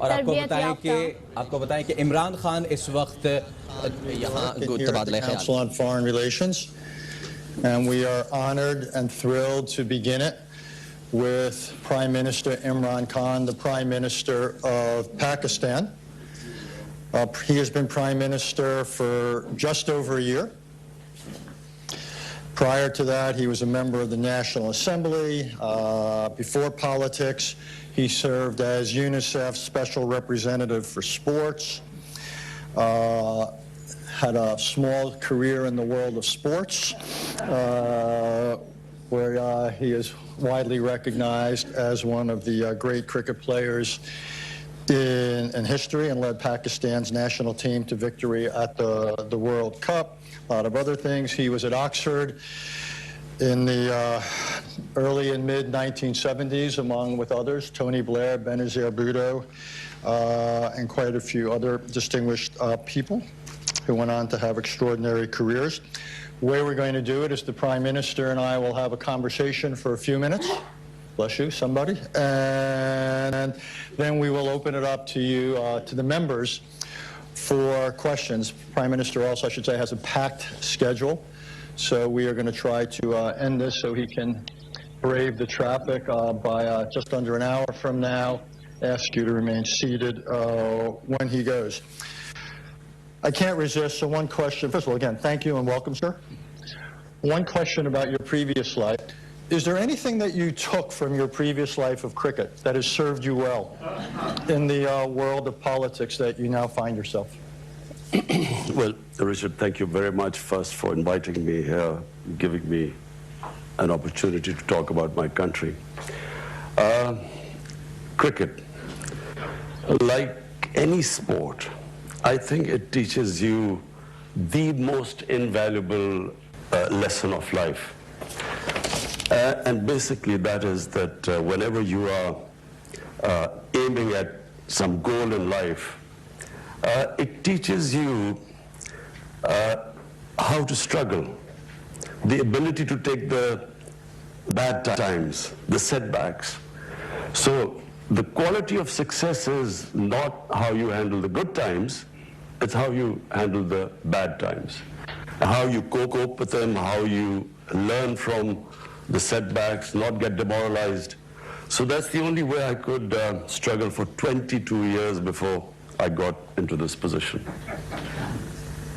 और आपको बताएं कि इमरान खान इस वक्त यहाँ Council on Foreign Relations, and we are honored and thrilled to begin it with Prime Minister Imran Khan, the Prime Minister of Pakistan. He has been Prime Minister for just over a year. Prior to that, he was a member of the National Assembly. Before politics, he served as UNICEF's Special Representative for Sports. Had a small career in the world of sports, where he is widely recognized as one of the great cricket players in history, and led Pakistan's national team to victory at the World Cup. A lot of other things. He was at Oxford in the early and mid 1970s, along with others, Tony Blair, Benazir Bhutto, and quite a few other distinguished people who went on to have extraordinary careers. The way we're going to do it is the Prime Minister and I will have a conversation for a few minutes. Bless you, somebody. And then we will open it up to you, to the members, for questions. Prime Minister also, I should say, has a packed schedule. So we are going to try to end this so he can brave the traffic by just under an hour from now. Ask you to remain seated when he goes. I can't resist, so one question. First of all, again, thank you and welcome, sir. One question about your previous life. Is there anything that you took from your previous life of cricket that has served you well in the world of politics that you now find yourself? Well, Richard, thank you very much first for inviting me here, giving me an opportunity to talk about my country. Cricket, like any sport, I think it teaches you the most invaluable lesson of life. And basically that is that whenever you are aiming at some goal in life, it teaches you how to struggle, the ability to take the bad times, the setbacks. So the quality of success is not how you handle the good times, it's how you handle the bad times. How you cope with them, how you learn from the setbacks, not get demoralized. So that's the only way I could struggle for 22 years before I got into this position.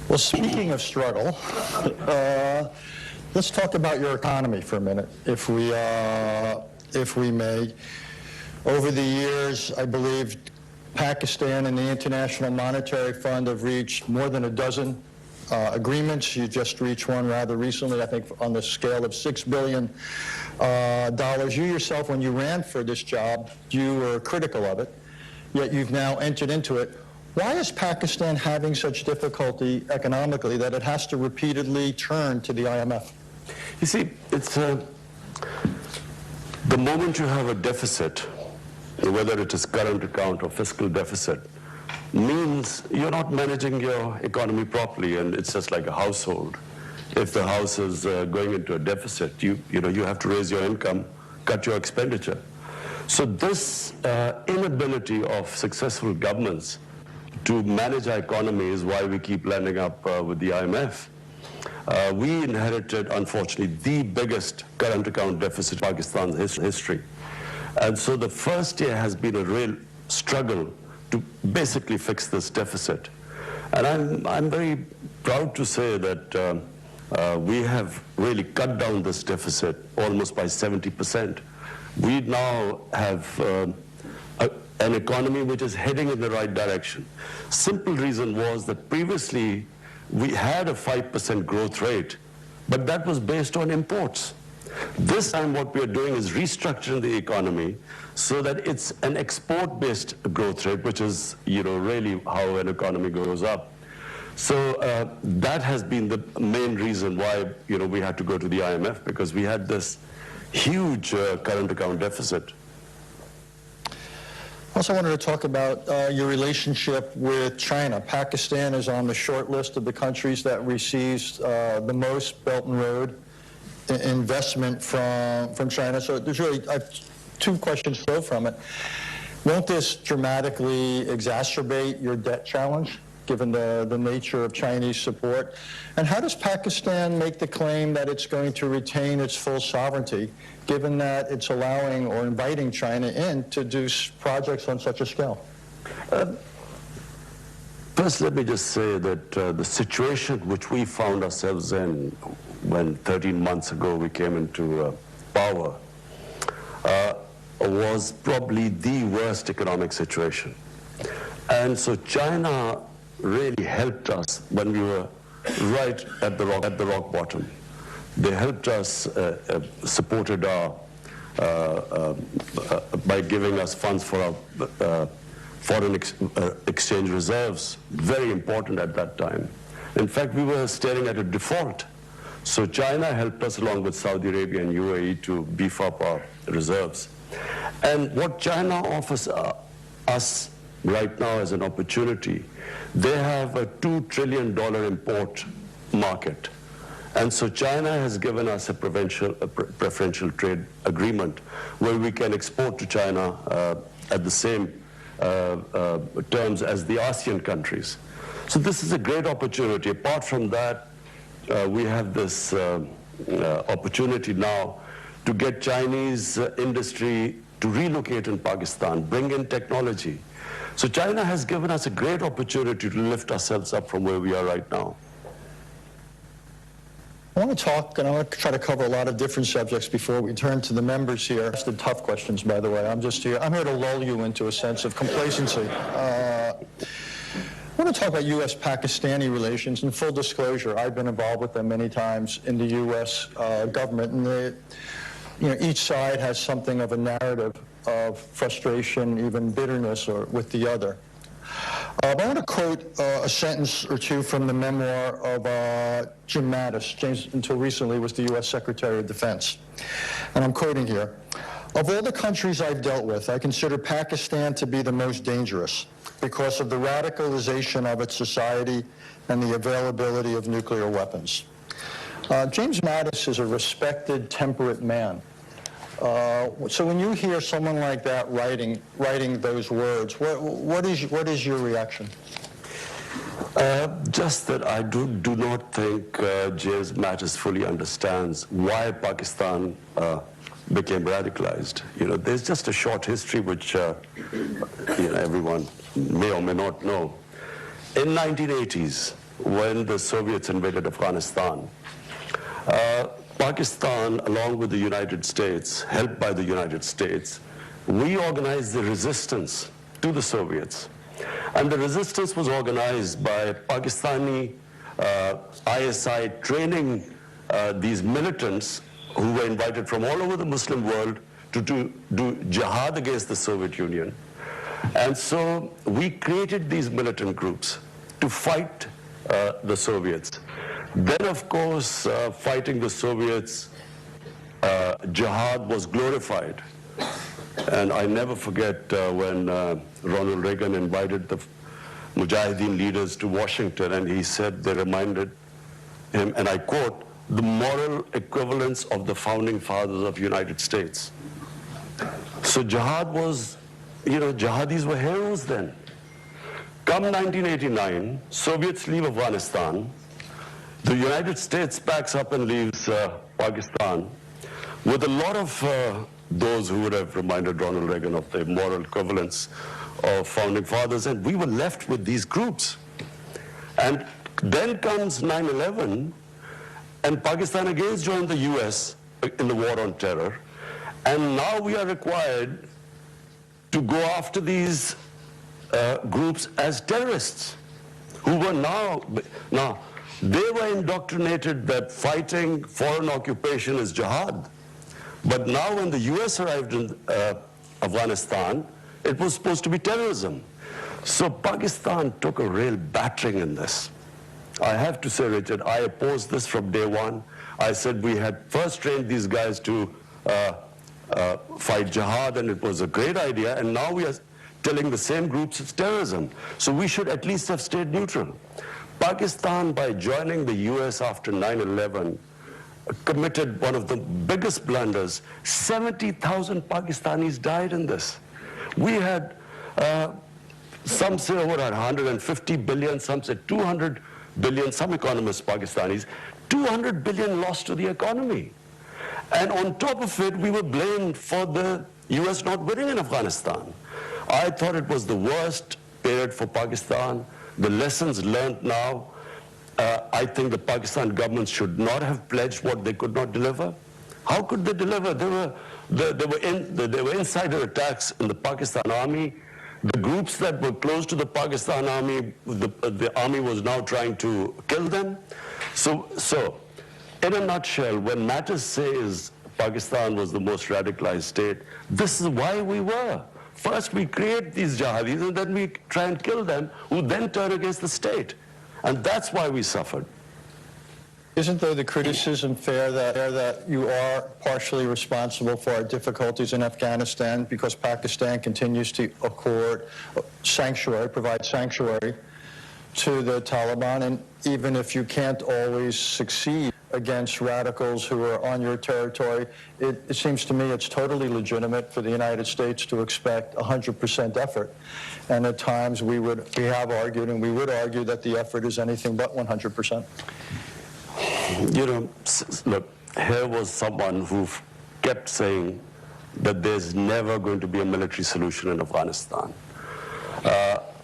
Well, speaking of struggle, let's talk about your economy for a minute, if we may. Over the years, I believe Pakistan and the International Monetary Fund have reached more than a dozen agreements. You just reached one rather recently, I think on the scale of $6 billion. You yourself, when you ran for this job, you were critical of it, yet you've now entered into it. Why is Pakistan having such difficulty economically that it has to repeatedly turn to the IMF? You see, it's the moment you have a deficit, whether it is current account or fiscal deficit, means you're not managing your economy properly, and it's just like a household. If the house is going into a deficit, you have to raise your income, cut your expenditure. So this inability of successful governments to manage our economy is why we keep landing up with the IMF. We inherited, unfortunately, the biggest current account deficit in Pakistan's history. And so the first year has been a real struggle to basically fix this deficit. And I'm very proud to say that we have really cut down this deficit almost by 70%. We now have an economy which is heading in the right direction. Simple reason was that previously we had a 5% growth rate, but that was based on imports. This time what we are doing is restructuring the economy so that it's an export-based growth rate, which is really how an economy goes up. So that has been the main reason why we had to go to the IMF, because we had this huge current account deficit. Also wanted to talk about your relationship with China. Pakistan is on the short list of the countries that receives the most Belt and Road investment from China. So there's really, I have two questions flow from it. Won't this dramatically exacerbate your debt challenge, given the nature of Chinese support? And how does Pakistan make the claim that it's going to retain its full sovereignty, given that it's allowing or inviting China in to do projects on such a scale? First, let me just say that the situation which we found ourselves in when 13 months ago we came into power was probably the worst economic situation. And so China really helped us when we were right at the rock bottom. They helped us, supported our, by giving us funds for our foreign exchange reserves, very important at that time. In fact, we were staring at a default. So China helped us along with Saudi Arabia and UAE to beef up our reserves. And what China offers us right now as an opportunity, they have a $2 trillion import market. And so China has given us a preferential trade agreement where we can export to China at the same terms as the ASEAN countries. So this is a great opportunity. Apart from that, we have this opportunity now to get Chinese industry to relocate in Pakistan, bring in technology. So China has given us a great opportunity to lift ourselves up from where we are right now. I want to talk, and I want to try to cover a lot of different subjects before we turn to the members here. That's the tough questions, by the way. I'm here to lull you into a sense of complacency. I want to talk about U.S.-Pakistani relations. In full disclosure, I've been involved with them many times in the U.S. Government, and each side has something of a narrative of frustration, even bitterness, or with the other. I want to quote a sentence or two from the memoir of Jim Mattis. James, until recently, was the U.S. Secretary of Defense. And I'm quoting here. Of all the countries I've dealt with, I consider Pakistan to be the most dangerous because of the radicalization of its society and the availability of nuclear weapons. James Mattis is a respected, temperate man. So when you hear someone like that writing those words, what is your reaction? Just that I do not think James Mattis fully understands why Pakistan became radicalized. There's just a short history which everyone may or may not know. In 1980s, when the Soviets invaded Afghanistan, Pakistan, along with the United States, helped by the United States, we organized the resistance to the Soviets. And the resistance was organized by Pakistani ISI training these militants who were invited from all over the Muslim world to do jihad against the Soviet Union. And so we created these militant groups to fight the Soviets. Then, of course, fighting the Soviets, jihad was glorified. And I never forget when Ronald Reagan invited the Mujahideen leaders to Washington, and he said they reminded him, and I quote, the moral equivalence of the founding fathers of the United States. So jihad was, jihadis were heroes then. Come 1989, Soviets leave Afghanistan. The United States packs up and leaves Pakistan with a lot of those who would have reminded Ronald Reagan of the moral equivalence of founding fathers, and we were left with these groups. And then comes 9/11, and Pakistan again joined the US in the war on terror, and now we are required to go after these groups as terrorists, who were now they were indoctrinated that fighting foreign occupation is jihad. But now when the US arrived in Afghanistan, it was supposed to be terrorism. So Pakistan took a real battering in this. I have to say, Richard, I opposed this from day one. I said we had first trained these guys to fight jihad, and it was a great idea, and now we are telling the same groups it's terrorism. So we should at least have stayed neutral. Pakistan, by joining the US after 9/11, committed one of the biggest blunders. 70,000 Pakistanis died in this. We had Some say over 150 billion, some say 200 billion, some economists, Pakistanis, 200 billion lost to the economy. And on top of it, we were blamed for the US not winning in Afghanistan. I thought it was the worst period for Pakistan. The lessons learned now, I think the Pakistan government should not have pledged what they could not deliver. How could they deliver? There were insider attacks in the Pakistan army. The groups that were close to the Pakistan army, the army was now trying to kill them. So in a nutshell, when Mattis says Pakistan was the most radicalized state, this is why we were. First we create these jihadis and then we try and kill them, who then turn against the state. And that's why we suffered. Isn't, though, the criticism fair that you are partially responsible for our difficulties in Afghanistan because Pakistan continues to provide sanctuary to the Taliban, and even if you can't always succeed against radicals who are on your territory, it seems to me it's totally legitimate for the United States to expect 100% effort. And at times we have argued, and we would argue, that the effort is anything but 100%. You know, look, here was someone who kept saying that there's never going to be a military solution in Afghanistan.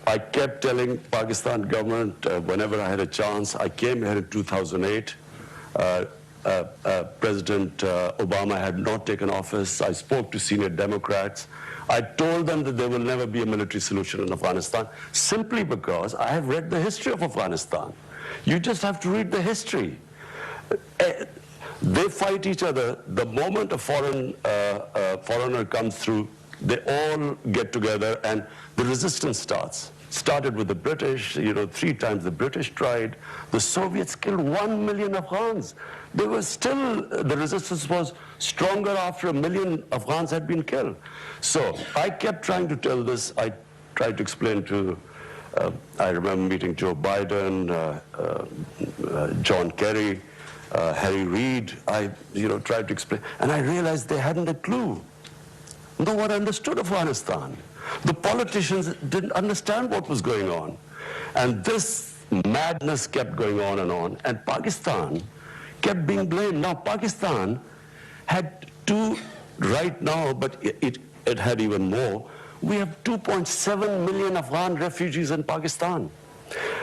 I kept telling Pakistan government whenever I had a chance. I came here in 2008. President Obama had not taken office. I spoke to senior Democrats. I told them that there will never be a military solution in Afghanistan, simply because I have read the history of Afghanistan. You just have to read the history. They fight each other. The moment a foreigner comes through, they all get together and the resistance starts. Started with the British, 3 times the British tried. The Soviets killed 1 million Afghans. They were still, the resistance was stronger after 1 million Afghans had been killed. So I kept trying to tell this. I tried to explain to, I remember meeting Joe Biden, John Kerry, Harry Reid. I tried to explain, and I realized they hadn't a clue. No one understood Afghanistan. The politicians didn't understand what was going on. And this madness kept going on, and Pakistan kept being blamed. Now, Pakistan had 2 right now, but it had even more. We have 2.7 million Afghan refugees in Pakistan.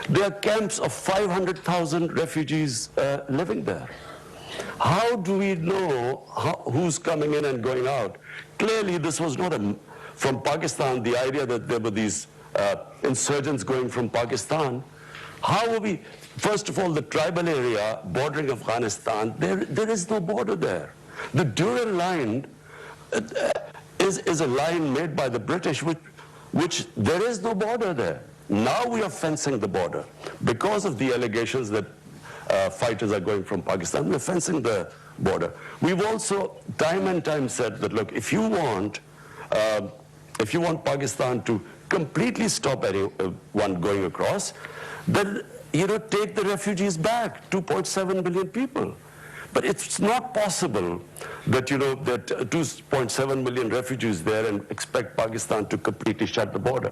There are camps of 500,000 refugees living there. How do we know who's coming in and going out? Clearly, this was not from Pakistan, the idea that there were these insurgents going from Pakistan. How are we? First of all, the tribal area bordering Afghanistan, there is no border there. The Durrell line is a line made by the British, which there is no border there. Now we are fencing the border. Because of the allegations that fighters are going from Pakistan, we're fencing the border. We've also time and time said that, look, if you want Pakistan to completely stop anyone going across, then take the refugees back, 2.7 million people. But it's not possible that that 2.7 million refugees there and expect Pakistan to completely shut the border.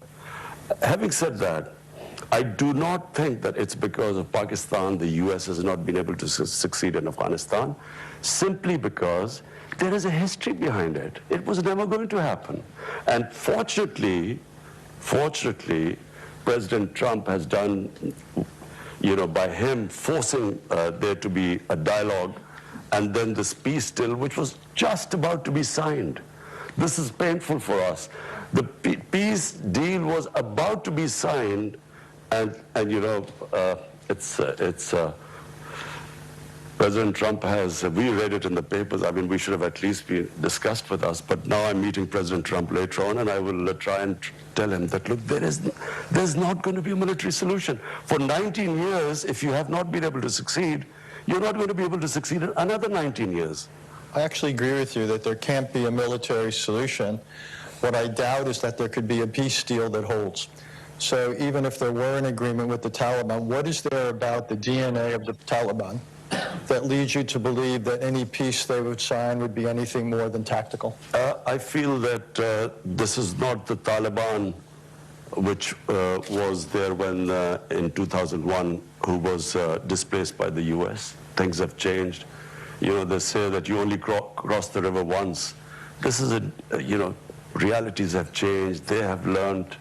Having said that, I do not think that it's because of Pakistan the US has not been able to succeed in Afghanistan, simply because there is a history behind it. It was never going to happen. And fortunately, President Trump has done, by him forcing there to be a dialogue, and then this peace deal, which was just about to be signed. This is painful for us. The peace deal was about to be signed, and President Trump has, we read it in the papers. I mean, we should have at least been discussed with us, but now I'm meeting President Trump later on, and I will try and tell him that, look, there's not going to be a military solution. For 19 years, if you have not been able to succeed, you're not going to be able to succeed in another 19 years. I actually agree with you that there can't be a military solution. What I doubt is that there could be a peace deal that holds. So even if there were an agreement with the Taliban, what is there about the DNA of the Taliban that leads you to believe that any peace they would sign would be anything more than tactical? I feel that this is not the Taliban which was there when in 2001, who was displaced by the U.S. Things have changed. You know, they say that you only cross the river once. This is realities have changed. They have learned.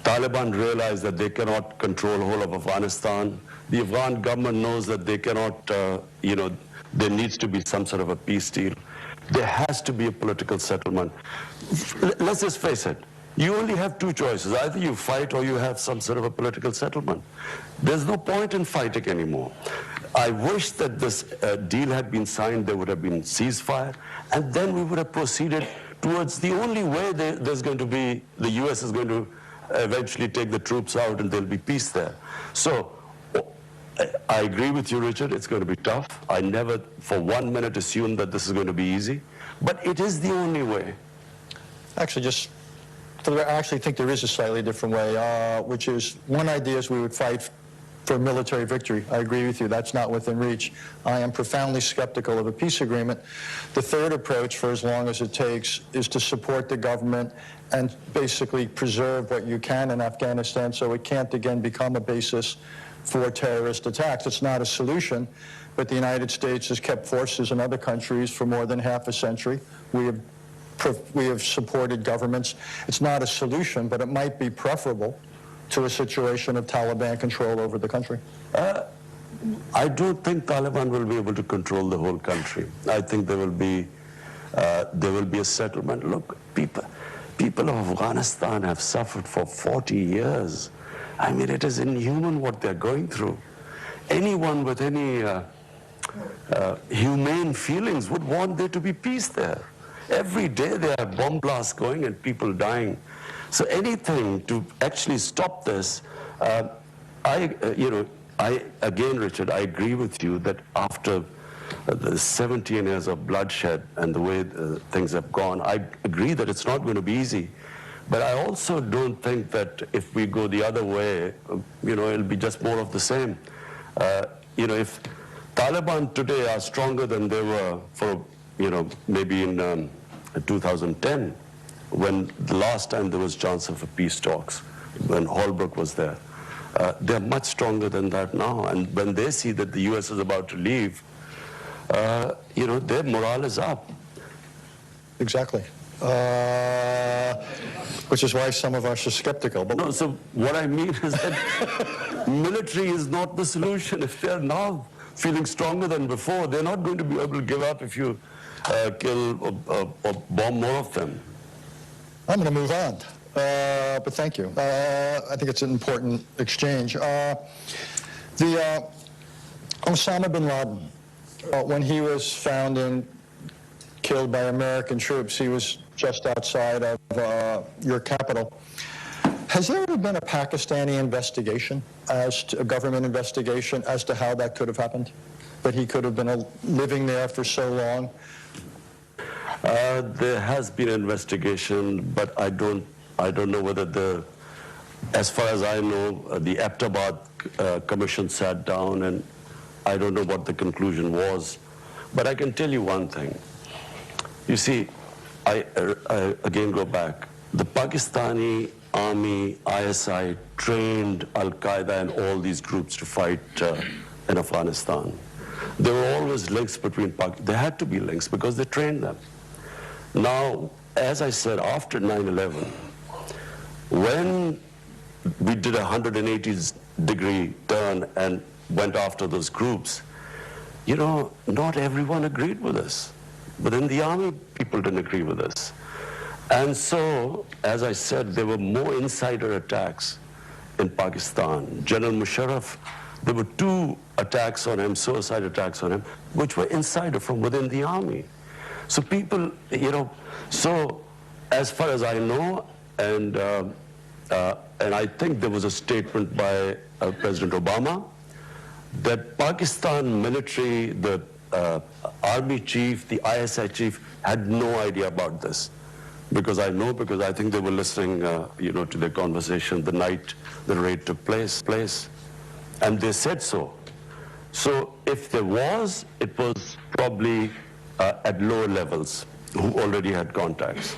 Taliban realized that they cannot control the whole of Afghanistan. The Afghan government knows that they cannot, there needs to be some sort of a peace deal. There has to be a political settlement. Let's just face it. You only have two choices. Either you fight or you have some sort of a political settlement. There's no point in fighting anymore. I wish that this deal had been signed, there would have been ceasefire, and then we would have proceeded towards the only way there's going to be, the U.S. is going to eventually take the troops out and there'll be peace there. So I agree with you, Richard, it's going to be tough. I never for 1 minute assumed that this is going to be easy, but it is the only way. Actually, I actually think there is a slightly different way, which is, one idea is we would fight for military victory. I agree with you, that's not within reach. I am profoundly skeptical of a peace agreement. The third approach, for as long as it takes, is to support the government and basically preserve what you can in Afghanistan so it can't again become a basis for terrorist attacks. It's not a solution, but the United States has kept forces in other countries for more than half a century. We have supported governments. It's not a solution, but it might be preferable to a situation of Taliban control over the country. I don't think Taliban will be able to control the whole country. I think there will be a settlement. Look, people of Afghanistan have suffered for 40 years. I mean, it is inhuman what they're going through. Anyone with any humane feelings would want there to be peace there. Every day there are bomb blasts going and people dying. So anything to actually stop this, again, Richard, I agree with you that after the 17 years of bloodshed and the way things have gone, I agree that it's not going to be easy. But I also don't think that if we go the other way, it'll be just more of the same. If Taliban today are stronger than they were for, maybe in 2010, when the last time there was chance of a peace talks, when Holbrooke was there, they're much stronger than that now. And when they see that the U.S. is about to leave, their morale is up. Exactly. Which is why some of us are skeptical. But no, so what I mean is that military is not the solution. If they're now feeling stronger than before, they're not going to be able to give up if you kill or bomb more of them. I'm going to move on, but thank you. I think it's an important exchange. Osama bin Laden, when he was found and killed by American troops, he was just outside of your capital. Has there ever been a Pakistani investigation, a government investigation, as to how that could have happened? That he could have been living there for so long? There has been an investigation, but I don't know whether as far as I know, the Abbottabad Commission sat down, and I don't know what the conclusion was. But I can tell you one thing. You see, I again go back. The Pakistani army, ISI, trained Al-Qaeda and all these groups to fight in Afghanistan. There were always links between there had to be links because they trained them. Now, as I said, after 9/11, when we did a 180-degree turn and went after those groups, not everyone agreed with us. But in the army, people didn't agree with us. And so, as I said, there were more insider attacks in Pakistan. General Musharraf, there were 2 attacks on him, suicide attacks on him, which were insider from within the army. So people, so as far as I know, and I think there was a statement by President Obama that Pakistan military, the army chief, the ISI chief, had no idea about this. Because I think they were listening, to their conversation the night the raid took place. And they said so. So if there was, it was probably at lower levels who already had contacts.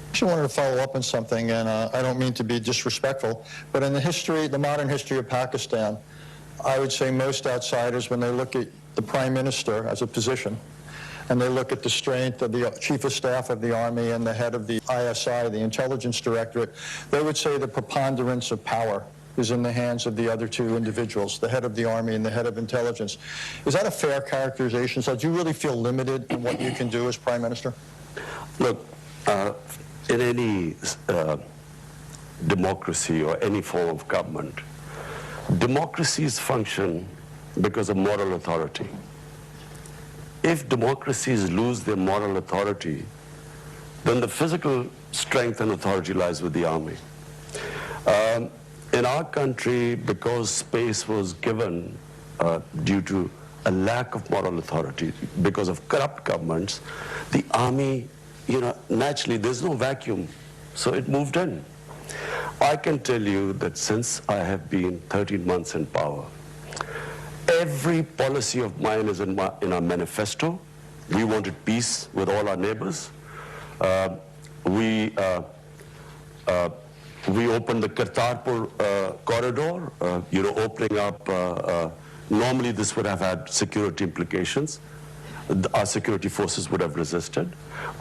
Actually, I wanted to follow up on something, and I don't mean to be disrespectful, but in the modern history of Pakistan, I would say most outsiders, when they look at the Prime Minister as a position, and they look at the strength of the Chief of Staff of the Army and the head of the ISI, the Intelligence Directorate, they would say the preponderance of power is in the hands of the other two individuals, the head of the Army and the head of Intelligence. Is that a fair characterization? So do you really feel limited in what you can do as Prime Minister? Look, in any democracy or any form of government, democracies function because of moral authority. If democracies lose their moral authority, then the physical strength and authority lies with the army. In our country, because space was given due to a lack of moral authority, because of corrupt governments, the army, naturally there's no vacuum, so it moved in. I can tell you that since I have been 13 months in power, every policy of mine is in our manifesto. We wanted peace with all our neighbors. We opened the Kartarpur corridor, opening up. Normally this would have had security implications. Our security forces would have resisted.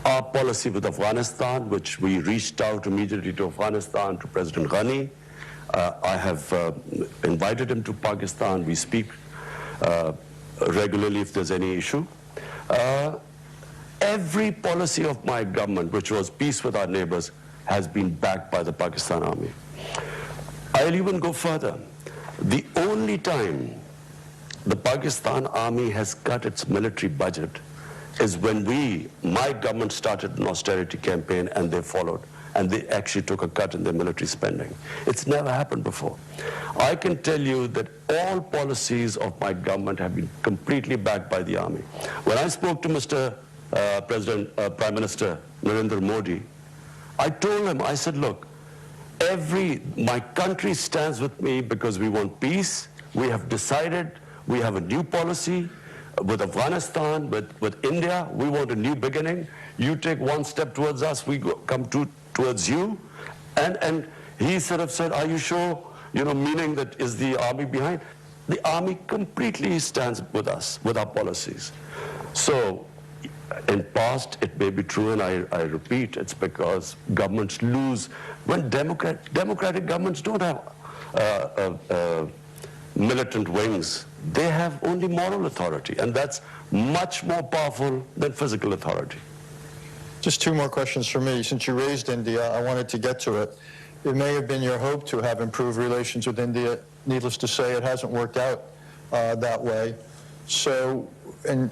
Our policy with Afghanistan, which we reached out immediately to Afghanistan, to President Ghani. I have invited him to Pakistan. We speak regularly if there's any issue. Every policy of my government, which was peace with our neighbors, has been backed by the Pakistan Army. I'll even go further. The only time the Pakistan Army has cut its military budget is when my government started an austerity campaign and they followed, and they actually took a cut in their military spending. It's never happened before. I can tell you that all policies of my government have been completely backed by the army. When I spoke to Mr. Prime Minister Narendra Modi, I told him, I said, look, my country stands with me because we want peace. We have decided, we have a new policy with Afghanistan, with India. We want a new beginning. You take one step towards us, we come towards you. And he sort of said, are you sure? Meaning that is the army behind? The army completely stands with us, with our policies. So in past, it may be true, and I repeat, it's because governments lose. When democratic governments don't have militant wings, they have only moral authority, and that's much more powerful than physical authority. Just two more questions for me. Since you raised India, I wanted to get to it. It may have been your hope to have improved relations with India. Needless to say, it hasn't worked out that way. So, and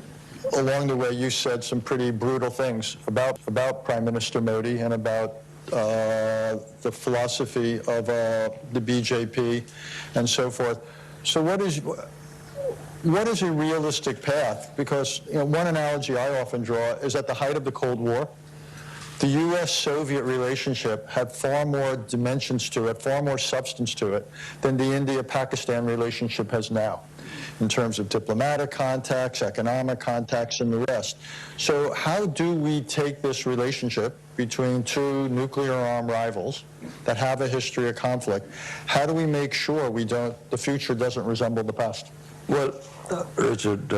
along the way, you said some pretty brutal things about Prime Minister Modi and about the philosophy of the BJP and so forth. So what is a realistic path? Because one analogy I often draw is at the height of the Cold War, the U.S.-Soviet relationship had far more dimensions to it, far more substance to it, than the India-Pakistan relationship has now, in terms of diplomatic contacts, economic contacts, and the rest. So how do we take this relationship between two nuclear-armed rivals that have a history of conflict? How do we make sure the future doesn't resemble the past? Well, Richard,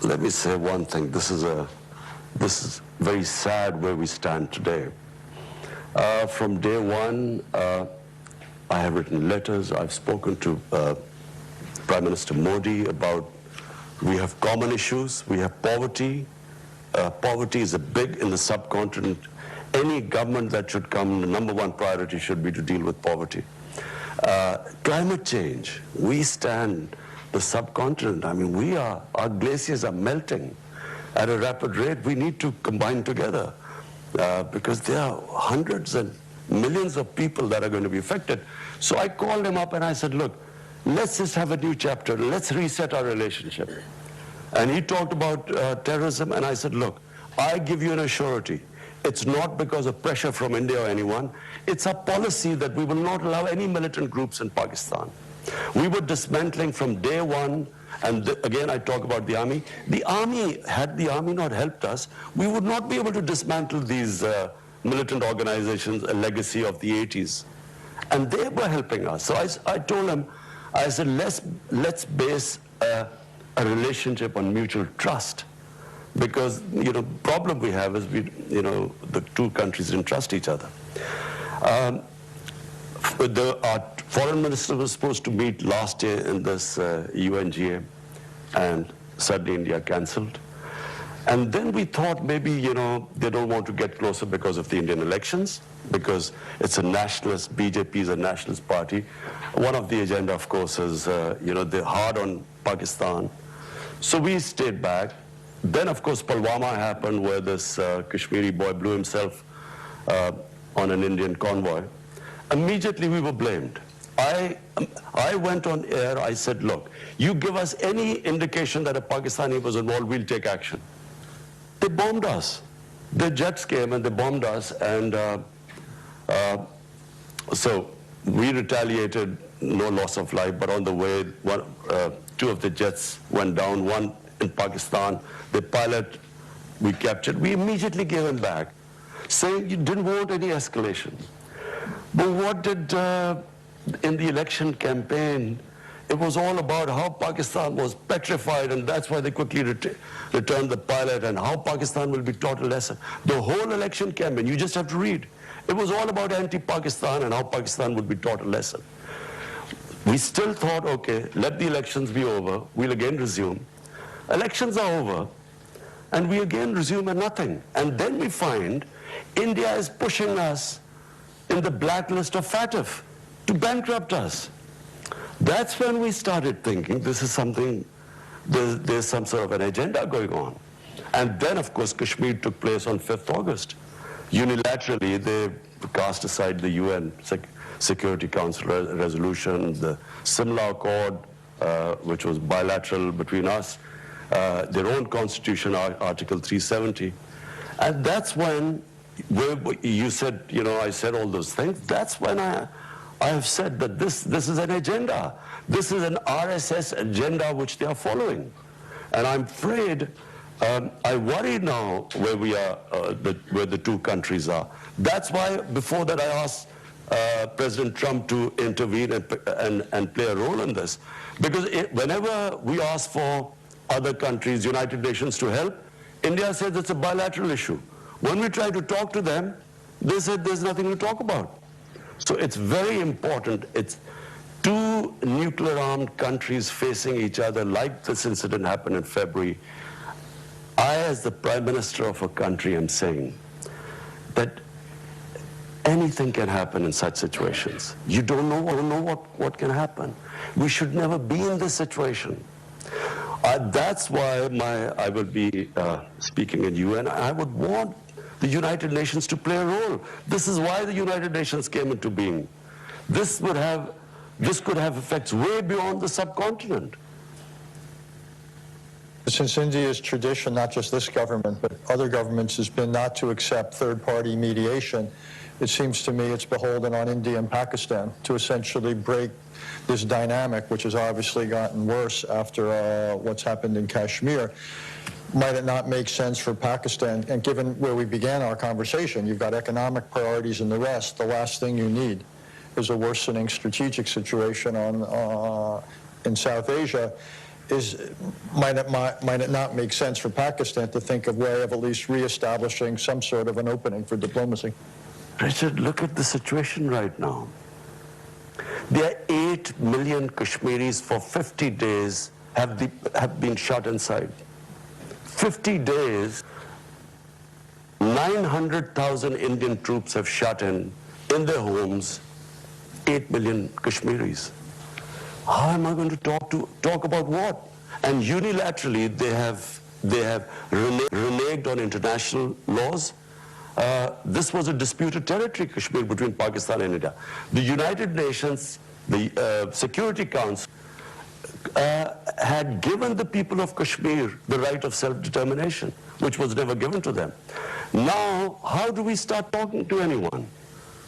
let me say one thing. This is very sad where we stand today. From day one, I have written letters. I've spoken to Prime Minister Modi about we have common issues. We have poverty. Poverty is big in the subcontinent. Any government that should come, the number one priority should be to deal with poverty. Climate change. We stand the subcontinent. I mean, our glaciers are melting at a rapid rate. We need to combine together because there are hundreds and millions of people that are going to be affected. So I called him up and I said, look, let's just have a new chapter. Let's reset our relationship. And he talked about terrorism, and I said, look, I give you an assurity. It's not because of pressure from India or anyone. It's a policy that we will not allow any militant groups in Pakistan. We were dismantling from day one, and again I talk about the army. The army, had the army not helped us, we would not be able to dismantle these militant organizations, a legacy of the 80s. And they were helping us. So I told him, I said, let's base a relationship on mutual trust. Because, problem we have is the two countries didn't trust each other. Our foreign minister was supposed to meet last year in this UNGA, and suddenly India cancelled. And then we thought maybe, they don't want to get closer because of the Indian elections, because it's a nationalist, BJP is a nationalist party. One of the agenda, of course, is, they're hard on Pakistan. So we stayed back. Then, of course, Pulwama happened, where this Kashmiri boy blew himself on an Indian convoy. Immediately we were blamed. I went on air, I said, look, you give us any indication that a Pakistani was involved, we'll take action. They bombed us. The jets came and they bombed us, and so we retaliated, no loss of life, but on the way, two of the jets went down, one in Pakistan. The pilot we captured, we immediately gave him back, saying you didn't want any escalation. But what did, in the election campaign, it was all about how Pakistan was petrified, and that's why they quickly returned the pilot, and how Pakistan will be taught a lesson. The whole election campaign, you just have to read. It was all about anti-Pakistan and how Pakistan would be taught a lesson. We still thought, okay, let the elections be over, we'll again resume. Elections are over, and we again resume at nothing. And then we find India is pushing us in the blacklist of FATF to bankrupt us. That's when we started thinking this is something, there's some sort of an agenda going on. And then, of course, Kashmir took place on 5th August. Unilaterally, they cast aside the UN Security Council resolution, the Simla Accord, which was bilateral between us, their own constitution, Article 370. And that's when, you said, I said all those things. That's when I have said that this is an agenda. This is an RSS agenda which they are following. And I'm afraid, I worry now where we are, where the two countries are. That's why before that I asked President Trump to intervene and play a role in this. Because whenever we ask for other countries, United Nations to help, India says it's a bilateral issue. When we try to talk to them, they said there's nothing to talk about. So it's very important. It's two nuclear-armed countries facing each other, like this incident happened in February. I, as the Prime Minister of a country, am saying that anything can happen in such situations. You don't know what can happen. We should never be in this situation. That's why I will be speaking in UN. I would want the United Nations to play a role. This is why the United Nations came into being. This could have effects way beyond the subcontinent. Since India's tradition, not just this government, but other governments, has been not to accept third-party mediation, it seems to me it's beholden on India and Pakistan to essentially break this dynamic, which has obviously gotten worse after what's happened in Kashmir. Might it not make sense for Pakistan, and given where we began our conversation, you've got economic priorities and the rest, the last thing you need is a worsening strategic situation in South Asia. Might it not make sense for Pakistan to think of a way of at least reestablishing some sort of an opening for diplomacy? Richard, look at the situation right now. There are 8 million Kashmiris for 50 days have been shut inside. 50 days, 900,000 Indian troops have shut in their homes 8 million Kashmiris. How am I going to talk about what? And unilaterally, they have reneged on international laws. This was a disputed territory, Kashmir, between Pakistan and India. The United Nations, the Security Council, had given the people of Kashmir the right of self-determination, which was never given to them. Now, how do we start talking to anyone?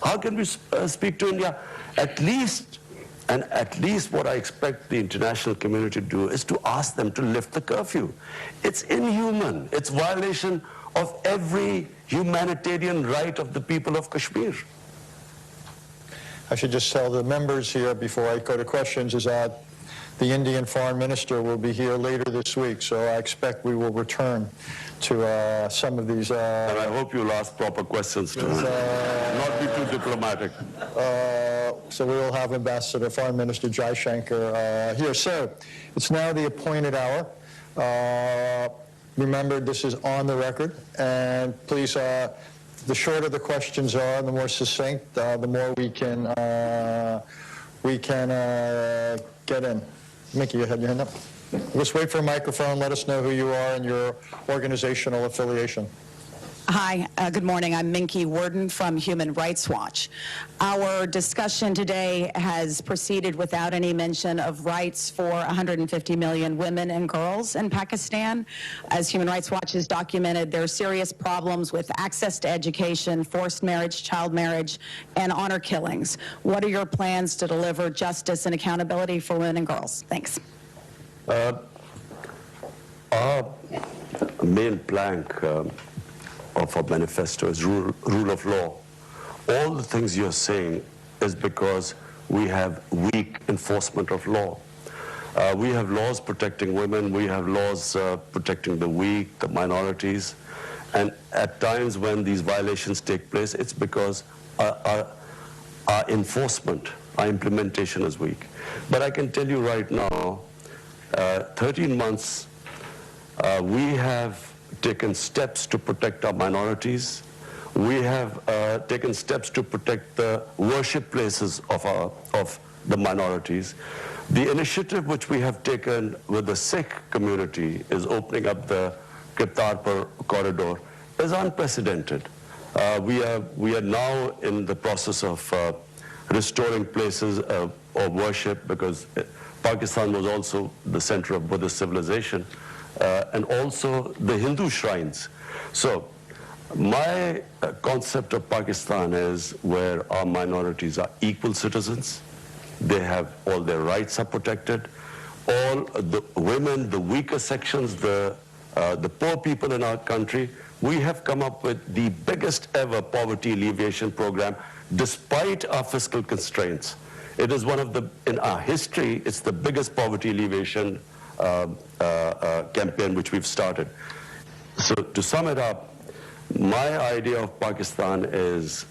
How can we speak to India? At least what I expect the international community to do is to ask them to lift the curfew. It's inhuman. It's violation of every humanitarian right of the people of Kashmir. I should just tell the members here before I go to questions is that the Indian Foreign Minister will be here later this week, so I expect we will return to some of these. And I hope you'll ask proper questions too. Not be too diplomatic. So we will have Ambassador, Foreign Minister Jaishankar here. So it's now the appointed hour. Remember, this is on the record, and please, the shorter the questions are, the more succinct, the more we can get in. Mickey, you had your hand up. Just wait for a microphone. Let us know who you are and your organizational affiliation. Hi, good morning. I'm Minky Worden from Human Rights Watch. Our discussion today has proceeded without any mention of rights for 150 million women and girls in Pakistan. As Human Rights Watch has documented, there are serious problems with access to education, forced marriage, child marriage, and honor killings. What are your plans to deliver justice and accountability for women and girls? Thanks. Our main plank of our manifesto is rule of law. All the things you're saying is because we have weak enforcement of law. We have laws protecting women, we have laws protecting the weak, the minorities, and at times when these violations take place, it's because our enforcement, our implementation is weak. But I can tell you right now, 13 months, we have taken steps to protect our minorities. We have taken steps to protect the worship places of the minorities. The initiative which we have taken with the Sikh community is opening up the Kartarpur corridor is unprecedented. We are now in the process of restoring places of worship because Pakistan was also the center of Buddhist civilization. And also the Hindu shrines. So my concept of Pakistan is where our minorities are equal citizens. They have all their rights are protected. All the women, the weaker sections, the poor people in our country, we have come up with the biggest ever poverty alleviation program despite our fiscal constraints. It is one of the, in our history, it's the biggest poverty alleviation campaign which we've started. So to sum it up, my idea of Pakistan is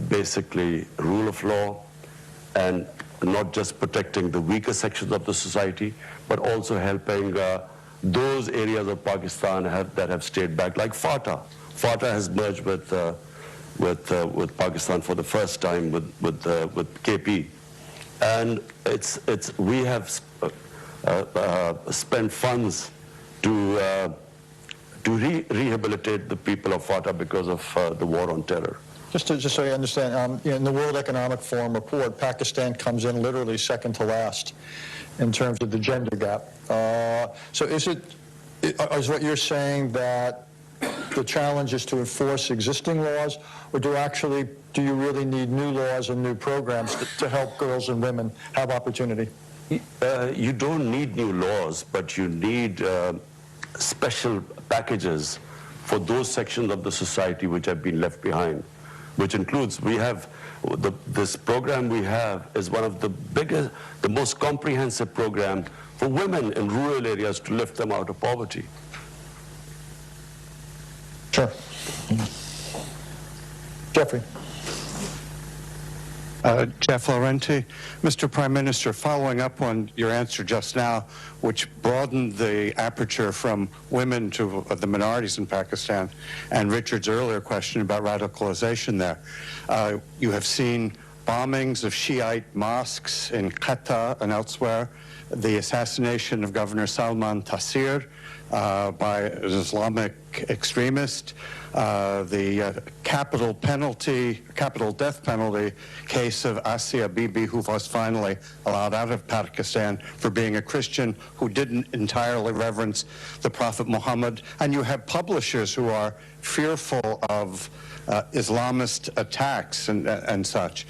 basically rule of law and not just protecting the weaker sections of the society, but also helping those areas of Pakistan that have stayed back, like FATA. FATA has merged with Pakistan for the first time with KP, and we have spend funds to rehabilitate the people of FATA because of the war on terror. Just so you understand, in the World Economic Forum report, Pakistan comes in literally second to last in terms of the gender gap. So is what you're saying that the challenge is to enforce existing laws, or do you really need new laws and new programs to help girls and women have opportunity? You don't need new laws, but you need special packages for those sections of the society which have been left behind, which includes, this program we have is one of the biggest, the most comprehensive program for women in rural areas to lift them out of poverty. Sure. Jeffrey. Jeff Laurenti. Mr. Prime Minister, following up on your answer just now, which broadened the aperture from women to the minorities in Pakistan, and Richard's earlier question about radicalization there, you have seen bombings of Shiite mosques in Quetta and elsewhere, the assassination of Governor Salman Taseer by an Islamic extremist, the capital death penalty case of Asia Bibi, who was finally allowed out of Pakistan for being a Christian who didn't entirely reverence the Prophet Muhammad. And you have publishers who are fearful of Islamist attacks and such.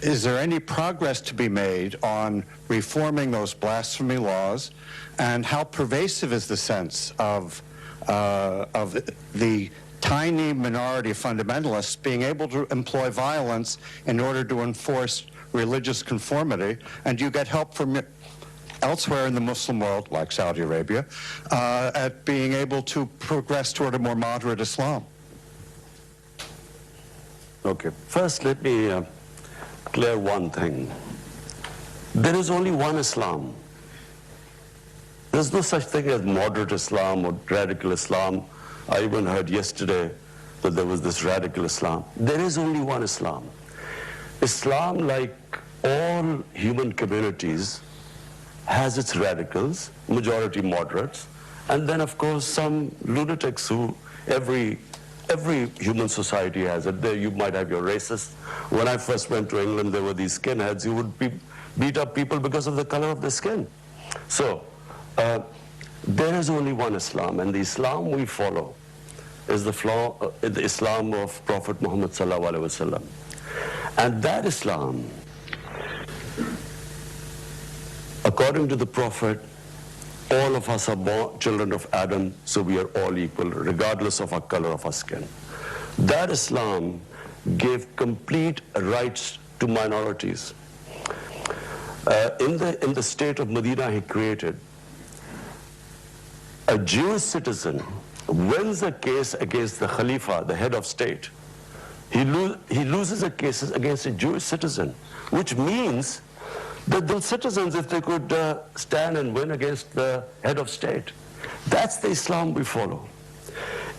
Is there any progress to be made on reforming those blasphemy laws? And how pervasive is the sense of of the tiny minority of fundamentalists being able to employ violence in order to enforce religious conformity, and you get help from elsewhere in the Muslim world, like Saudi Arabia, at being able to progress toward a more moderate Islam. Okay. First, let me clear one thing. There is only one Islam. There's no such thing as moderate Islam or radical Islam. I even heard yesterday that there was this radical Islam. There is only one Islam. Islam, like all human communities, has its radicals, majority moderates, and then, of course, some lunatics who every human society has it. There you might have your racists. When I first went to England, there were these skinheads who would beat up people because of the color of their skin. So, there is only one Islam, and the Islam we follow is the Islam of Prophet Muhammad sallallahu alaihi wasallam. And that Islam, according to the Prophet, all of us are born children of Adam, so we are all equal, regardless of our color of our skin. That Islam gave complete rights to minorities. In the state of Medina he created, a Jewish citizen wins a case against the Khalifa, the head of state. He loses a case against a Jewish citizen, which means that those citizens, if they could stand and win against the head of state, that's the Islam we follow.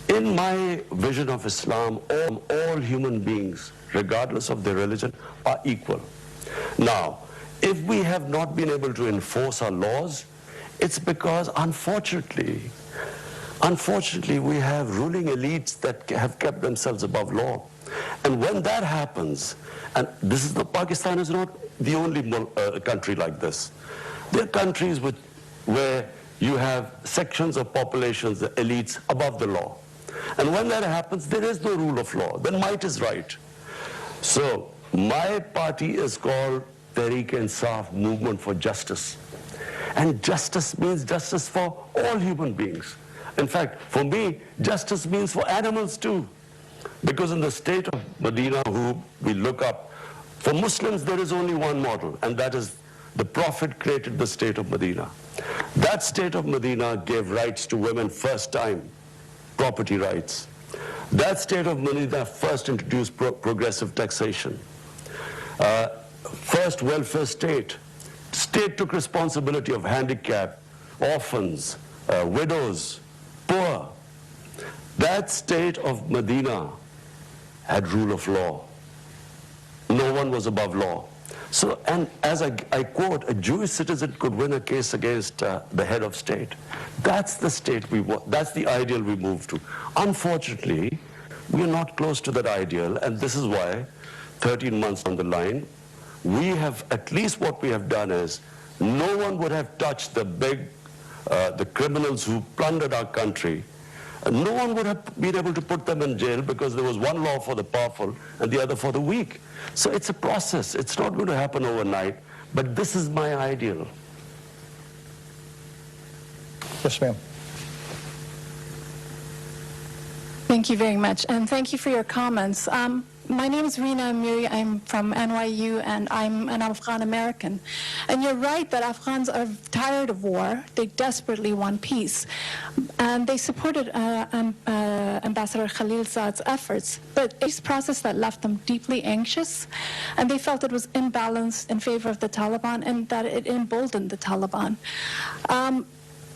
In my vision of Islam, all human beings, regardless of their religion, are equal. Now, if we have not been able to enforce our laws, it's because, unfortunately, we have ruling elites that have kept themselves above law. And when that happens, and Pakistan is not the only country like this. There are countries where you have sections of populations, the elites, above the law. And when that happens, there is no rule of law. Then might is right. So my party is called Tehreek-e-Insaf, Movement for Justice. And justice means justice for all human beings. In fact, for me, justice means for animals too. Because in the state of Medina, who we look up, for Muslims there is only one model, and that is the Prophet created the state of Medina. That state of Medina gave rights to women first time, property rights. That state of Medina first introduced progressive taxation. First welfare state. State took responsibility of handicapped, orphans, widows, poor. That state of Medina had rule of law. No one was above law. So, and as I quote, a Jewish citizen could win a case against the head of state. That's the state we want. That's the ideal we move to. Unfortunately, we are not close to that ideal, and this is why 13 months on the line, we have, at least what we have done is, no one would have touched the criminals who plundered our country. No one would have been able to put them in jail because there was one law for the powerful and the other for the weak. So it's a process. It's not going to happen overnight, but this is my ideal. Yes, ma'am. Thank you very much, and thank you for your comments. My name is Rina Amiri. I'm from NYU, and I'm an Afghan American. And you're right that Afghans are tired of war. They desperately want peace. And they supported Ambassador Khalilzad's efforts. But it's a process that left them deeply anxious, and they felt it was imbalanced in favor of the Taliban and that it emboldened the Taliban.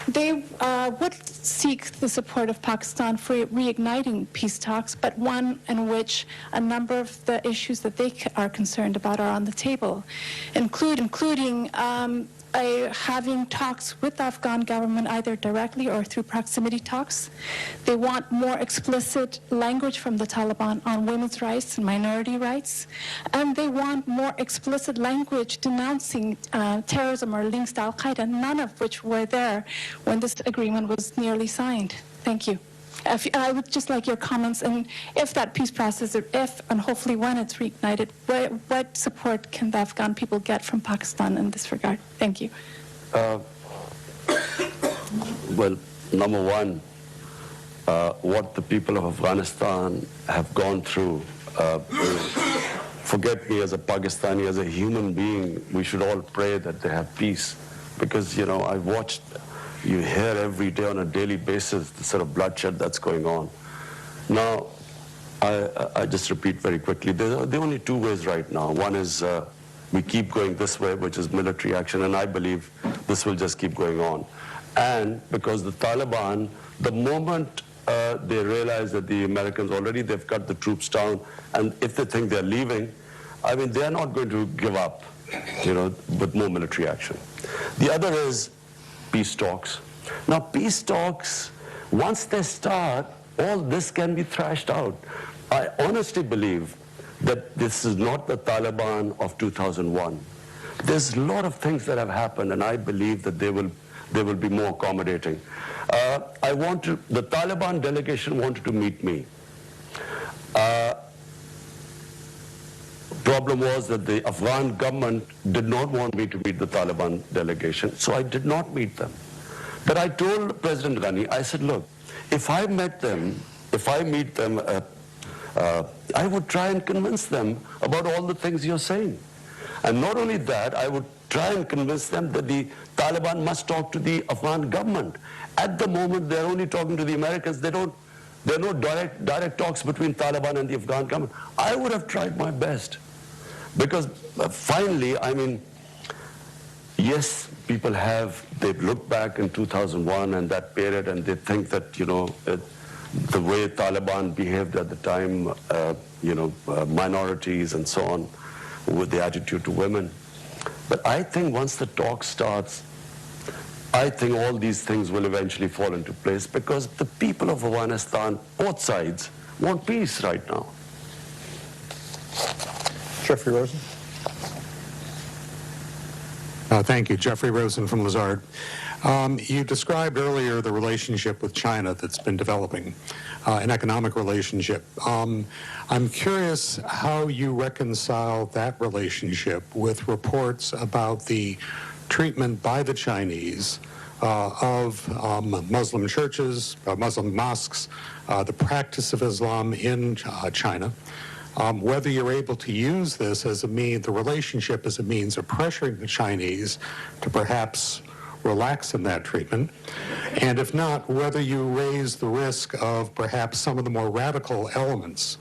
They would seek the support of Pakistan for reigniting peace talks, but one in which a number of the issues that they are concerned about are on the table, including having talks with the Afghan government either directly or through proximity talks. They want more explicit language from the Taliban on women's rights and minority rights. And they want more explicit language denouncing terrorism or links to Al-Qaeda, none of which were there when this agreement was nearly signed. Thank you. I would just like your comments, and if that peace process, if and hopefully when it's reignited, what support can the Afghan people get from Pakistan in this regard? Thank you. Well, number one, what the people of Afghanistan have gone through. Forget me as a Pakistani, as a human being, we should all pray that they have peace. Because, you know, I've watched, you hear every day on a daily basis the sort of bloodshed that's going on. Now, I just repeat very quickly, there are only two ways right now. One is we keep going this way, which is military action, and I believe this will just keep going on. And because the Taliban, the moment they realize that the Americans already, they've cut the troops down, and if they think they're leaving, I mean, they're not going to give up, you know, with more military action. The other is peace talks. Now, peace talks, once they start, all this can be thrashed out. I honestly believe that this is not the Taliban of 2001. There's a lot of things that have happened, and I believe that they will be more accommodating. The Taliban delegation wanted to meet me. Problem was that the Afghan government did not want me to meet the Taliban delegation, so I did not meet them. But I told President Ghani, I said, look, if I meet them, I would try and convince them about all the things you're saying. And not only that, I would try and convince them that the Taliban must talk to the Afghan government. At the moment, they're only talking to the Americans. There are no direct talks between Taliban and the Afghan government. I would have tried my best. Because finally, I mean, yes, they've looked back in 2001 and that period, and they think that, you know, the way Taliban behaved at the time, minorities and so on, with the attitude to women. But I think once the talk starts, I think all these things will eventually fall into place because the people of Afghanistan, both sides, want peace right now. Jeffrey Rosen. Thank you. Jeffrey Rosen from Lazard. You described earlier the relationship with China that's been developing, an economic relationship. I'm curious how you reconcile that relationship with reports about the treatment by the Chinese of Muslim churches, Muslim mosques, the practice of Islam in China. Whether you're able to use this as the relationship as a means of pressuring the Chinese to perhaps relax in that treatment, and if not, whether you raise the risk of perhaps some of the more radical elements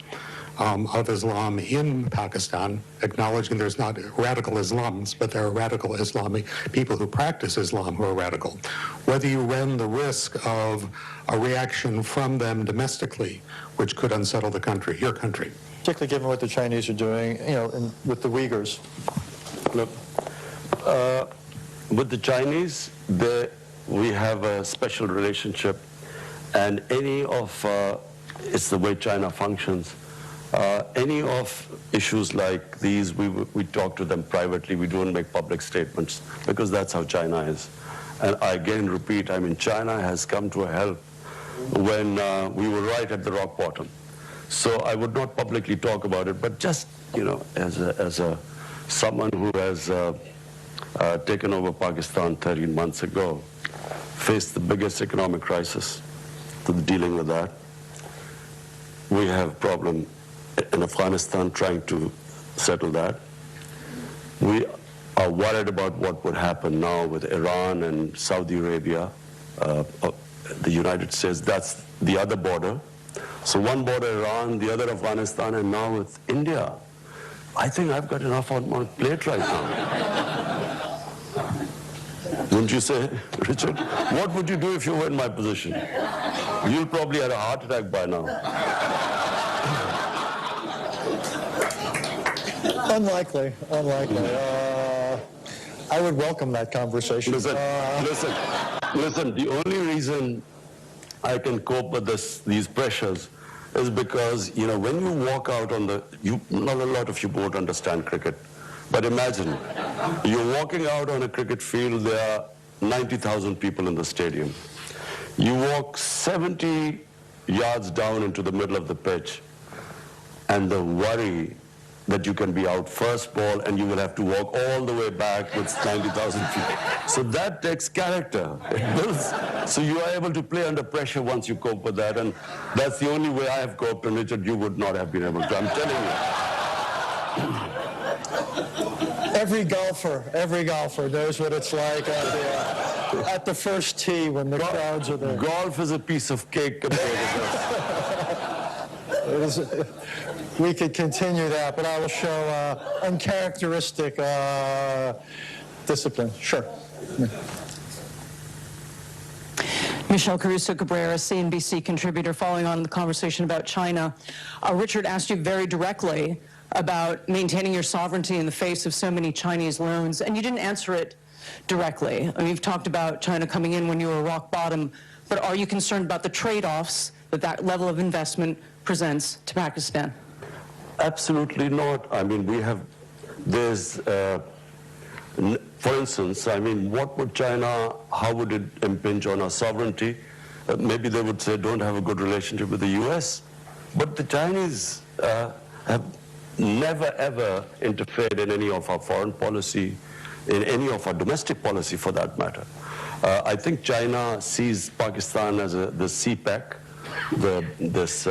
of Islam in Pakistan, acknowledging there's not radical Islams, but there are radical Islamic people who practice Islam who are radical. Whether you run the risk of a reaction from them domestically, which could unsettle the country, your country. Particularly given what the Chinese are doing, you know, with the Uyghurs. Look, with the Chinese, we have a special relationship, and it's the way China functions. Any of issues like these, we talk to them privately. We don't make public statements because that's how China is. And I again repeat, I mean, China has come to a help when we were right at the rock bottom. So I would not publicly talk about it, but just, you know, as someone who has taken over Pakistan 13 months ago, faced the biggest economic crisis, to dealing with that. We have a problem in Afghanistan trying to settle that. We are worried about what would happen now with Iran and Saudi Arabia, the United States. That's the other border. So one border Iran, the other Afghanistan, and now with India. I think I've got enough on my plate right now. Wouldn't you say, Richard? What would you do if you were in my position? You'll probably have a heart attack by now. Unlikely. I would welcome that conversation. Listen, the only reason I can cope with these pressures is because, you know, when you walk out on not a lot of you won't understand cricket, but imagine, you're walking out on a cricket field, there are 90,000 people in the stadium. You walk 70 yards down into the middle of the pitch, and the worry that you can be out first ball and you will have to walk all the way back with 90,000 feet. So that takes character. It builds. So you are able to play under pressure once you cope with that, and that's the only way I have coped, and Richard, you would not have been able to. I'm telling you. Every golfer knows what it's like at the first tee when the crowds are there. Golf is a piece of cake compared to this. We could continue that, but I will show uncharacteristic discipline. Sure. Michelle Caruso-Cabrera, CNBC contributor, following on the conversation about China. Richard asked you very directly about maintaining your sovereignty in the face of so many Chinese loans, and you didn't answer it directly. I mean, you've talked about China coming in when you were rock bottom, but are you concerned about the trade-offs that that level of investment presents to Pakistan? Absolutely not. I mean, for instance, I mean, what would China, how would it impinge on our sovereignty? Maybe they would say, don't have a good relationship with the US. But the Chinese have never, ever interfered in any of our foreign policy, in any of our domestic policy for that matter. I think China sees Pakistan as the CPEC, this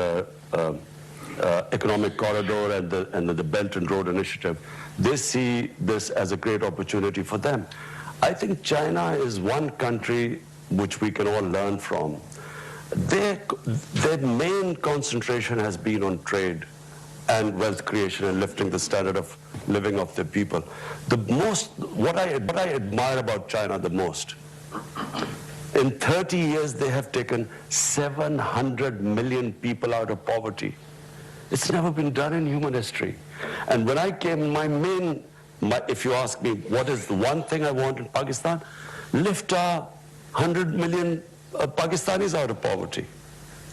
economic corridor and the Belt and Road Initiative. They see this as a great opportunity for them. I think China is one country which we can all learn from. Their main concentration has been on trade and wealth creation and lifting the standard of living of their people. What I admire about China the most, in 30 years they have taken 700 million people out of poverty. It's never been done in human history. And when I came, if you ask me what is the one thing I want in Pakistan, lift 100 million Pakistanis out of poverty.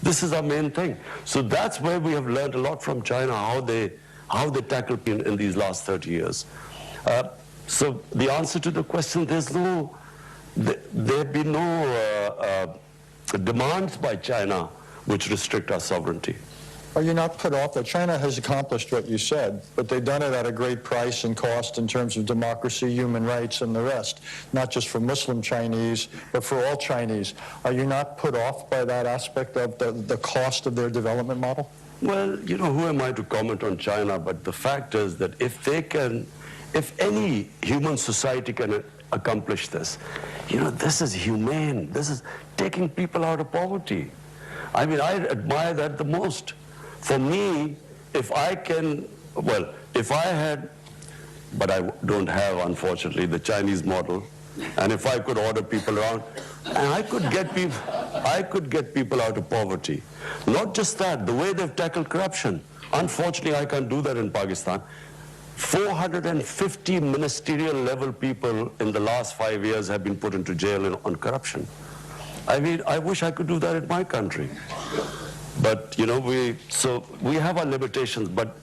This is our main thing. So that's where we have learned a lot from China, how they tackled in these last 30 years. So the answer to the question, there have been no demands by China which restrict our sovereignty. Are you not put off that China has accomplished what you said, but they've done it at a great price and cost in terms of democracy, human rights, and the rest, not just for Muslim Chinese, but for all Chinese? Are you not put off by that aspect of the cost of their development model? Well, you know, who am I to comment on China? But the fact is that if any human society can accomplish this, you know, this is humane. This is taking people out of poverty. I mean, I admire that the most. For me, if I had, but I don't have, unfortunately, the Chinese model, and if I could order people around, and I could get people out of poverty. Not just that, the way they've tackled corruption. Unfortunately, I can't do that in Pakistan. 450 ministerial level people in the last 5 years have been put into jail on corruption. I mean, I wish I could do that in my country. But, you know, we have our limitations, but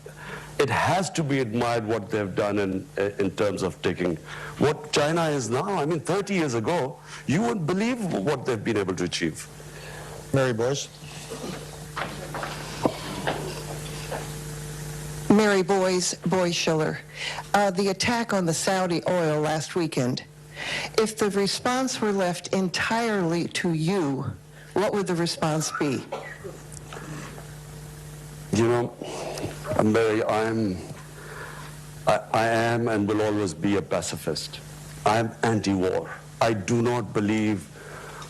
it has to be admired what they've done in terms of taking what China is now. I mean, 30 years ago, you wouldn't believe what they've been able to achieve. Mary Boyce. Mary Boyce-Schiller. The attack on the Saudi oil last weekend, if the response were left entirely to you, what would the response be? You know, Mary, I am and will always be a pacifist. I am anti-war. I do not believe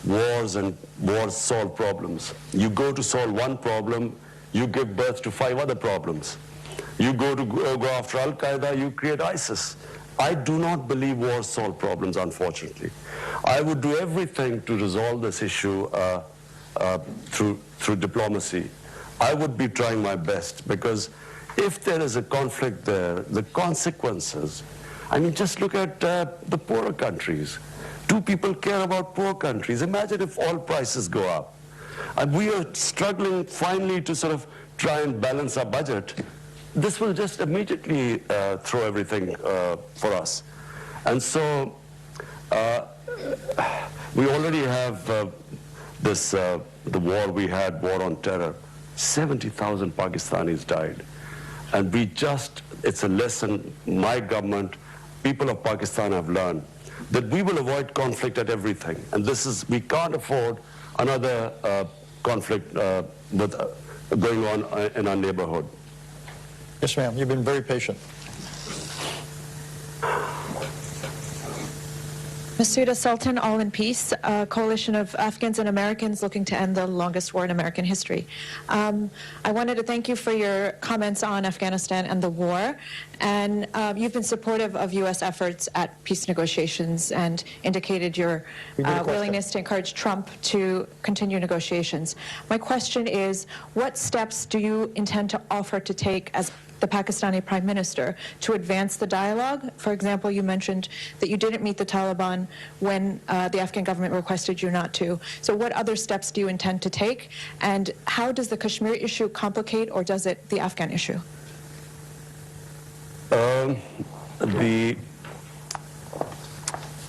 wars solve problems. You go to solve one problem, you give birth to 5 other problems. You go after Al-Qaeda, you create ISIS. I do not believe wars solve problems, unfortunately. I would do everything to resolve this issue through diplomacy. I would be trying my best, because if there is a conflict there, the consequences, I mean, just look at the poorer countries. Do people care about poor countries? Imagine if oil prices go up. And we are struggling finally to sort of try and balance our budget. This will just immediately throw everything for us. And so we already have the war we had, war on terror. 70,000 Pakistanis died. And it's a lesson my government, people of Pakistan have learned, that we will avoid conflict at everything. And we can't afford another conflict going on in our neighborhood. Yes, ma'am. You've been very patient. Masuda Sultan, All in Peace, a coalition of Afghans and Americans looking to end the longest war in American history. I wanted to thank you for your comments on Afghanistan and the war. And you've been supportive of U.S. efforts at peace negotiations and indicated your willingness to encourage Trump to continue negotiations. My question is, what steps do you intend to offer to take as the Pakistani Prime Minister to advance the dialogue? For example, you mentioned that you didn't meet the Taliban when the Afghan government requested you not to. So what other steps do you intend to take? And how does the Kashmir issue complicate, or does it the Afghan issue?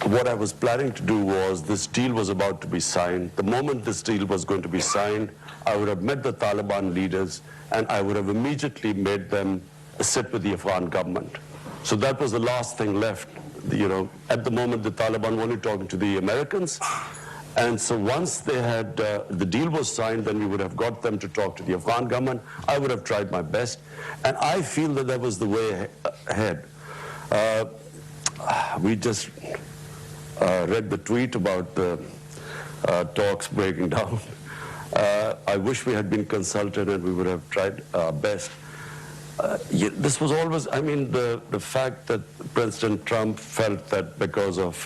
What I was planning to do was, this deal was about to be signed. The moment this deal was going to be signed, I would have met the Taliban leaders and I would have immediately made them sit with the Afghan government. So that was the last thing left. At the moment, the Taliban were only talking to the Americans. And so once they had, the deal was signed, then we would have got them to talk to the Afghan government. I would have tried my best. And I feel that that was the way ahead. We just read the tweet about the talks breaking down. I wish we had been consulted and we would have tried our best. This was always, the fact that President Trump felt that because of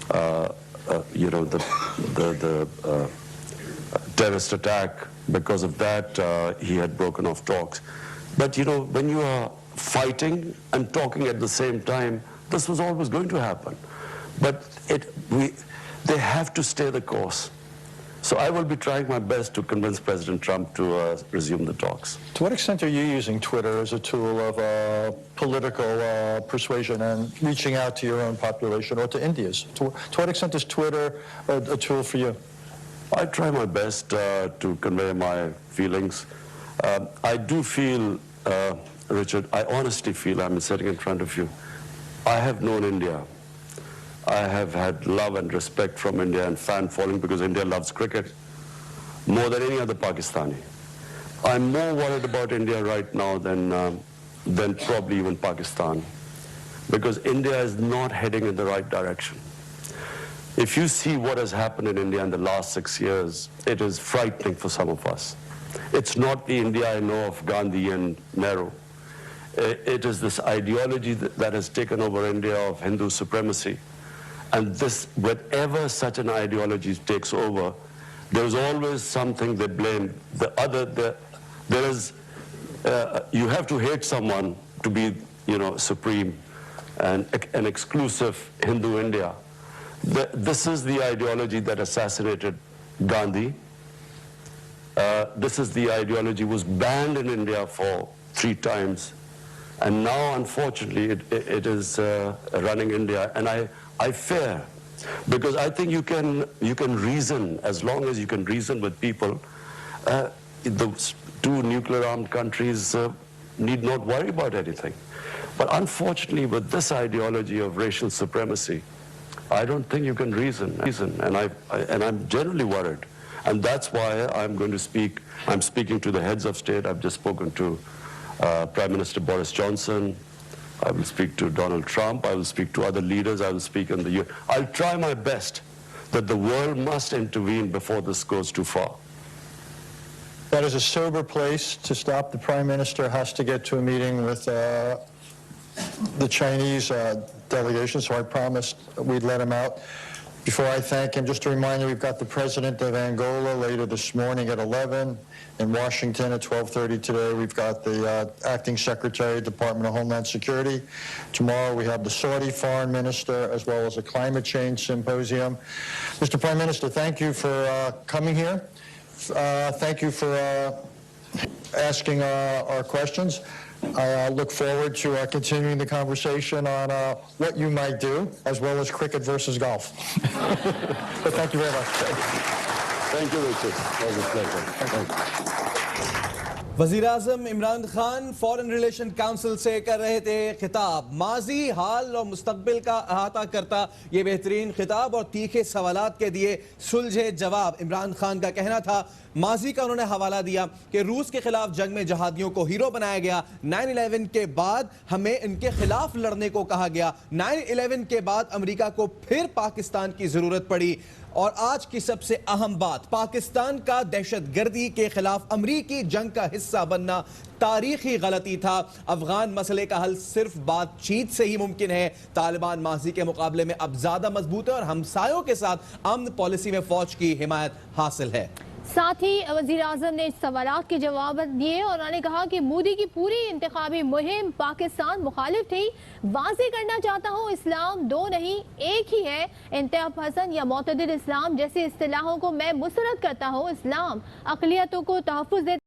the terrorist attack, because of that, he had broken off talks. But when you are fighting and talking at the same time, this was always going to happen. But they have to stay the course. So I will be trying my best to convince President Trump to resume the talks. To what extent are you using Twitter as a tool of political persuasion and reaching out to your own population or to India's? To what extent is Twitter a tool for you? I try my best to convey my feelings. I do feel, Richard, I honestly feel, I'm sitting in front of you, I have known India. I have had love and respect from India and fan following because India loves cricket more than any other Pakistani. I'm more worried about India right now than probably even Pakistan, because India is not heading in the right direction. If you see what has happened in India in the last 6 years, it is frightening for some of us. It's not the India I know of Gandhi and Nehru. It is this ideology that has taken over India of Hindu supremacy. And whenever such an ideology takes over, there's always something they blame. You have to hate someone to be, supreme and an exclusive Hindu India. This is the ideology that assassinated Gandhi. This is the ideology was banned in India for 3 times. And now, unfortunately, it is running India. And I fear, because I think you can reason, as long as you can reason with people. The 2 nuclear-armed countries need not worry about anything. But unfortunately, with this ideology of racial supremacy, I don't think you can reason. And I'm generally worried. And that's why I'm going to speak. I'm speaking to the heads of state. I've just spoken to Prime Minister Boris Johnson. I will speak to Donald Trump. I will speak to other leaders. I will speak in the UN. I'll try my best that the world must intervene before this goes too far. That is a sober place to stop. The Prime Minister has to get to a meeting with the Chinese delegation, so I promised we'd let him out. Before I thank him, just a reminder, we've got the President of Angola later this morning at 11. In Washington at 12:30 today, we've got the Acting Secretary, Department of Homeland Security. Tomorrow we have the Saudi Foreign Minister as well as a climate change symposium. Mr. Prime Minister, thank you for coming here. Thank you for asking our questions. I look forward to continuing the conversation on what you might do, as well as cricket versus golf. But thank you very much. Thank you, Richard. It was a pleasure. Thank you. वज़ीर-ए-आज़म Imran Khan foreign relation council से कर रहे थे खिताब। माजी, हाल और मुस्तकबिल का अहाता करता ये बेहतरीन खिताब और तीखे सवालात के दिए सुलझे जवाब। इमरान खान का कहना था, माजी का उन्होंने हवाला दिया कि रूस के खिलाफ जंग में जहादियों को हीरो बनाया गया। 9/11 के बाद हमें इनके खिलाफ लड़ने को कहा गया। 9/11 के बाद अमेरिका को फिर पाकिस्तान की जरूरत पड़ी। और आज की सबसे अहम बात, पाकिस्तान का दहशतगर्दी के खिलाफ अमरीकी जंग का हिस्सा बनना तारीखी गलती था। अफगान मसले का हल सिर्फ बातचीत से ही मुमकिन है। तालिबान माजी के मुकाबले में अब ज्यादा मजबूत है और हमसायों के साथ अमन पॉलिसी में फौज की हिमायत हासिल है। साथ ही वज़ीर आज़म ने सवालात के जवाब दिए और उन्होंने कहा कि मोदी की पूरी इंतखाबी मुहिम पाकिस्तान मुखालिफ थी। वाज़ेह करना चाहता हूँ, इस्लाम दो नहीं एक ही है। इंतहा पसंद या मोतदिल इस्लाम जैसी इस्तिलाहों को मैं मुसरत करता हूँ। इस्लाम अक़लियतों को तहफ़्फ़ुज़ देता